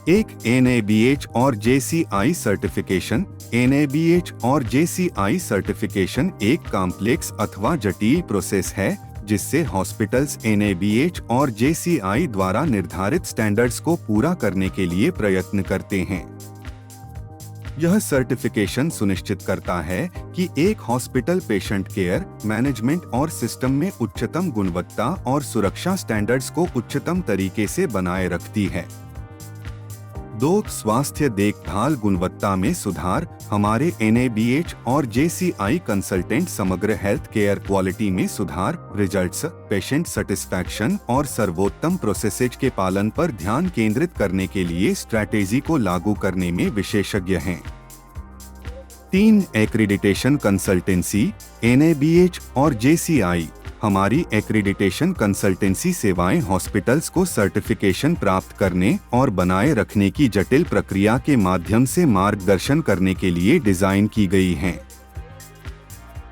एक NABH और JCI certification. NABH और JCI सर्टिफिकेशन एक कॉम्प्लेक्स अथवा जटिल प्रोसेस है जिससे हॉस्पिटल्स NABH और JCI द्वारा निर्धारित स्टैंडर्ड्स को पूरा करने के लिए प्रयत्न करते हैं। यह सर्टिफिकेशन सुनिश्चित करता है कि एक हॉस्पिटल पेशेंट केयर, मैनेजमेंट और सिस्टम में उच्चतम गुणवत्ता और सुरक्षा स्टैंडर्ड्स को उच्चतम तरीके से बनाए रखती है। 2. स्वास्थ्य देखभाल गुणवत्ता में सुधार। हमारे NABH और JCI कंसल्टेंट समग्र हेल्थ केयर क्वालिटी में सुधार, रिजल्ट्स, पेशेंट सेटिस्फैक्शन और सर्वोत्तम प्रोसेसेज के पालन पर ध्यान केंद्रित करने के लिए स्ट्रैटेजी को लागू करने में विशेषज्ञ हैं। 3. Accreditation consultancy. NABH और JCI हमारी एक्रीडिटेशन कंसल्टेंसी सेवाएं हॉस्पिटल्स को सर्टिफिकेशन प्राप्त करने और बनाए रखने की जटिल प्रक्रिया के माध्यम से मार्गदर्शन करने के लिए डिजाइन की गई हैं।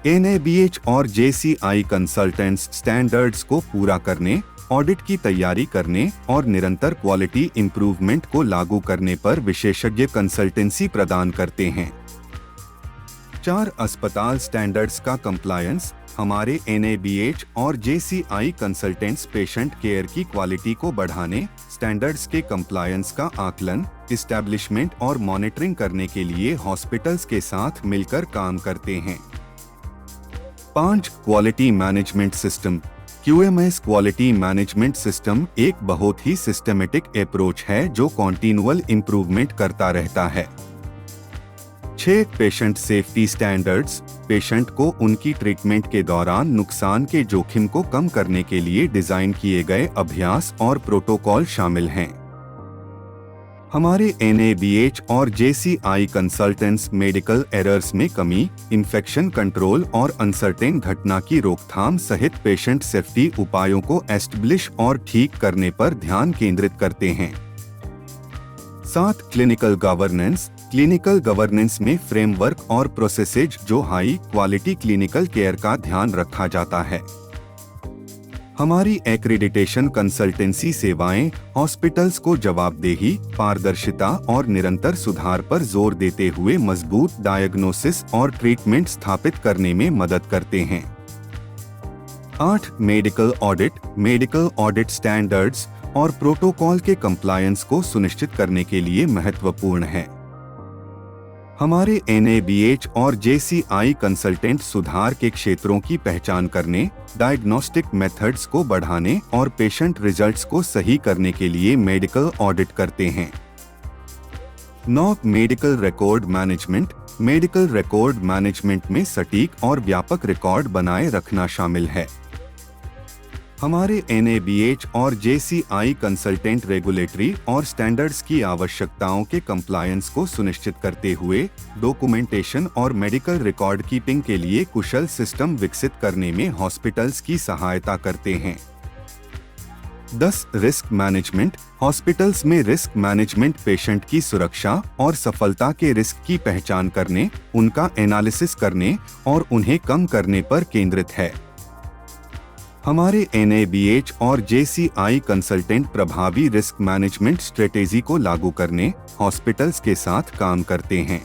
NABH और JCI कंसल्टेंट्स स्टैंडर्ड्स को पूरा करने, ऑडिट की तैयारी करने और निरंतर क्वालिटी इंप्रूवमेंट को लागू करने पर विशेषज्ञ कंसल्टेंसी प्रदान करते हैं। 4. अस्पताल स्टैंडर्ड्स का कंप्लायंस। हमारे NABH और JCI कंसल्टेंट्स पेशेंट केयर की क्वालिटी को बढ़ाने, स्टैंडर्ड्स के कंप्लायंस का आकलन, इस्टेब्लिशमेंट और मॉनिटरिंग करने के लिए हॉस्पिटल्स के साथ मिलकर काम करते हैं। 5. Quality management system. QMS quality management system एक बहुत ही सिस्टमेटिक अप्रोच है जो कॉन्टिन्यूअल इंप्रूवमेंट करता रहता है। 6. Patient safety standards. पेशेंट को उनकी ट्रीटमेंट के दौरान नुकसान के जोखिम को कम करने के लिए डिजाइन किए गए अभ्यास और प्रोटोकॉल शामिल हैं। हमारे NABH और JCI कंसल्टेंट्स मेडिकल एरर्स में कमी, इंफेक्शन कंट्रोल और अनसर्टेन घटना की रोकथाम सहित पेशेंट सेफ्टी उपायों को एस्टेब्लिश और ठीक करने पर ध्यान केंद्रित करते हैं। 7. Clinical governance. क्लिनिकल गवर्नेंस में फ्रेमवर्क और प्रोसेसेज जो हाई क्वालिटी क्लिनिकल केयर का ध्यान रखा जाता है। हमारी एक्रीडिटेशन कंसल्टेंसी सेवाएं हॉस्पिटल्स को जवाबदेही, पारदर्शिता और निरंतर सुधार पर जोर देते हुए मजबूत डायग्नोसिस और ट्रीटमेंट स्थापित करने में मदद करते हैं। 8. Medical audit. Medical audit standards और प्रोटोकॉल के कंप्लायंस को सुनिश्चित करने के लिए महत्वपूर्ण है। हमारे NABH और JCI कंसल्टेंट सुधार के क्षेत्रों की पहचान करने, डायग्नोस्टिक मेथड्स को बढ़ाने और पेशेंट रिजल्ट्स को सही करने के लिए मेडिकल ऑडिट करते हैं। 9. Medical record management. Medical record management में सटीक और व्यापक रिकॉर्ड बनाए रखना शामिल है। हमारे NABH और JCI कंसल्टेंट रेगुलेटरी और स्टैंडर्ड्स की आवश्यकताओं के कंप्लायंस को सुनिश्चित करते हुए डॉक्यूमेंटेशन और मेडिकल रिकॉर्ड कीपिंग के लिए कुशल सिस्टम विकसित करने में हॉस्पिटल्स की सहायता करते हैं। 10. Risk management. हॉस्पिटल्स में रिस्क मैनेजमेंट पेशेंट की सुरक्षा और सफलता के रिस्क की पहचान करने, उनका एनालिसिस करने और उन्हें कम करने पर केंद्रित है। हमारे NABH और JCI कंसल्टेंट प्रभावी रिस्क मैनेजमेंट स्ट्रेटेजी को लागू करने हॉस्पिटल्स के साथ काम करते हैं।